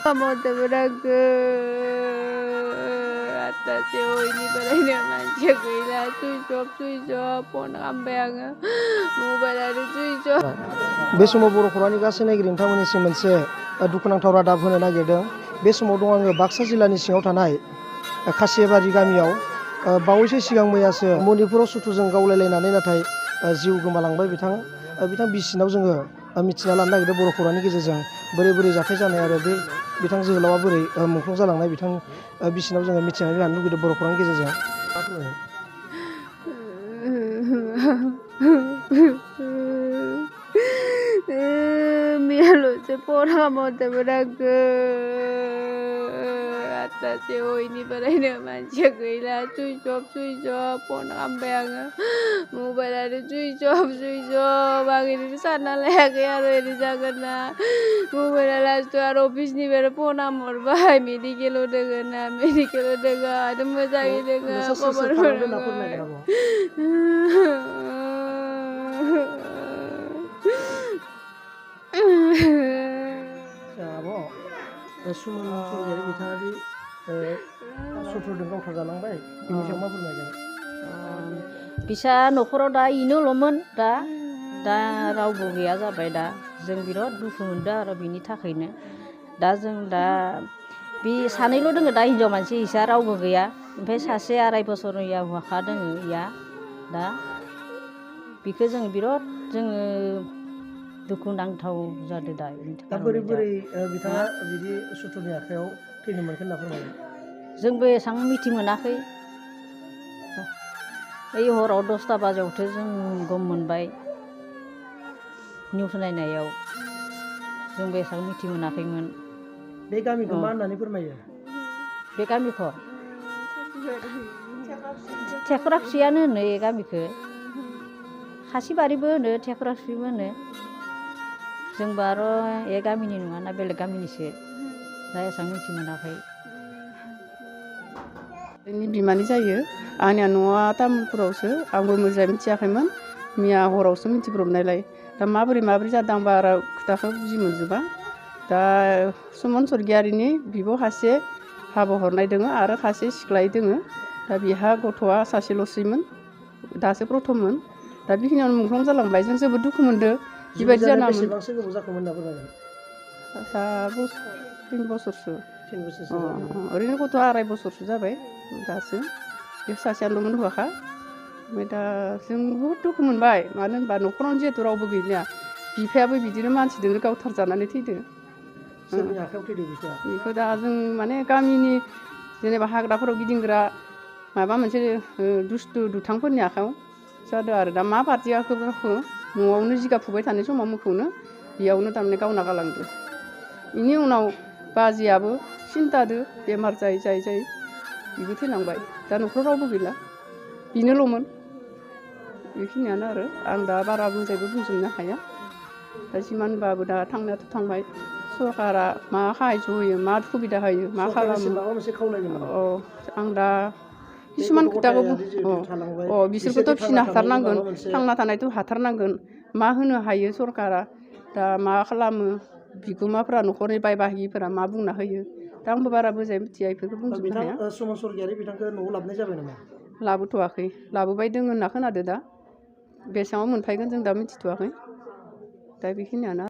Kamu terberaga atas ini berada manja gila switch off phone sampai आङो mobile आरो switch off बे समाव बर'फोरनि गासै नायगिरि नोंथांमोननिसिम मोनसे दुखुनांथाव रादाब होनो नागिरदों। बे समाव दं आङो बाक्सा जिल्लानि सिङाव थानाय खासियाबारि गामियाव बावैसो सिगां मैयासो मणिपुराव सुथुरजों गावलायलायनानै नाथाय जिउ गोमालांबाय बिथां बिसिनाव जोङो मिथिना लानो नागिरदों बर' खौरांनि गेजेरजों बोरै जाथाय जानाय आरो बे बिथां जोहोलावा बोरै मुंख्लं जालांनाय बिथां बिसिनाव जोङो मिथिनानै लानो लुगैदों बर' खौरांनि गेजेरजों। Mialuce poramo terberaga atas ini berada manja gila switch off phone sampai आङो mobile आरो switch off आं ini सानना लायाखै आरो ini जागोन ना mobile लास्ट आरो अफिसनिफ्राय फन हरबाय मेडिकेलाव दोङो ना मेडिकेलाव दोङो आरो मोजाङै दोङो सुमन सरगियारि बिथाङादि सुथुरजों गावथार जालांबाय बिनि सायाव मा फोरमायगोन? बिसा न'खराव दा इनोल'मोन दा रावबो गैया जाबाय दा जों बिराद दुखु मोनदों आरो बिनि थाखायनो दा जों दा बे सानैल' दोङो दा हिनजाव मानसि इसा रावबो गैया ओमफ्राय सासे 2.5 बोसोरनि हौवासा दोङो इया दा बिखौ जों बिराद जोङो दुखु नांथाव जादों दा बोरै बिथाङा बिदि सुथुरनि आखायाव थैनो मोनखो होनना फोरमायो? जोंबो एसेबां मिथि मोनाखै ओइ हराव 10टा बाजियावसो जों गम मोनबाय निउस नायनायाव जोंबो एसेबां मिथि मोनाखैमोन। बे गामिखौ मा होननानै फोरमायो? बे गामिखौ थेखराखुसियानो होनो ए गामिखौ खासिबारिबो होनो थेखराखुसिबो होनो जोंबो आरो ए गामिनि नङा ना बेलेग गामिनिसो दा एसेबां मिथि मोनाखै। जोंनि बिमानि जायो आंनिया न'आ तामुलपुरावसो आंबो मोजाङै मिथियाखैमोन मैया हरावसो मिथिब्रबनायलाय दा माबोरै जादों आं बारा खोथाखौ बुजि मोनजोबा। दा सुमन सरगियारिनि बिब' सासे हाबा हरनाय दोङो आरो सासे सिख्लाय दोङो दा बिहा गथ'आ सासेल'सैमोन दासो प्रथममोन दा बेखिनियावनो मुंख्लं जालांबाय जों जोबोद दुखु मोनदों बेबायदि जानामोन। बेसेबांसो गोबाव जाखोमोन होनना फोरमायगोन? दा 3 बोसोरसो ओरैनो गथ'आ 2.5 बोसोरसो जाबाय दासो बे सासेयाल'मोन हौवासा ओमफ्राय दा जों बहुद दुखु मोनबाय मानो होनबा न'खरावनो जिहेतु रावबो गैलिया बिफायाबो बिदिनो मानसिजोंनो गावथार जानानै थैदों। सोरनि आखायाव थैदों बिफाया? बेखौ दा जों माने गामिनि जेनेबा हाग्राफोराव गिदिंग्रा माबा मोनसे दुस्थु दुथांफोरनि आखायाव जादों आरो दा मा बादियाखौ न'आवनो जिगाब फुबाय थानाय समाव मोखौनो बेयावनो थारमाने गावना गालांदो। बेनि उनाव बाजियाबो सिन्थादो बेमार जायै बेबो थैलांबाय दा न'खराव रावबो गैला बेनोल'मोन बेखिनियानो आरो आं दा बारा मोजाङैबो बुंजोबनो हाया दा जिमानबाबो दा थांनायाथ' थांबाय सरकारा मा साहायज होयो मा सुबिदा होयो मा खालामो आं दा किसुमान खोथाखौ बिसोरखौथ' फिसिनो हाथारनांगोन थांना थानायथ' हाथारनांगोन मा होनो हायो सरकारा दा मा खालामो बिगोमाफोरा न'खरनि बाय बाहागिफोरा मा बुंना होयो दा आंबो बारा मोजाङै मिथिया बेफोरखौ बुंजोबनो हाया। सुमन सरगियारि बिथांखौ न'आव लाबोनाय जाबाय नामा? लाबोथ'वाखै लाबोबाय दोङो होनना खोनादो दा बेसेबां मोनफैगोन जों दा मिथिथ'वाखै दा बेखिनियानो।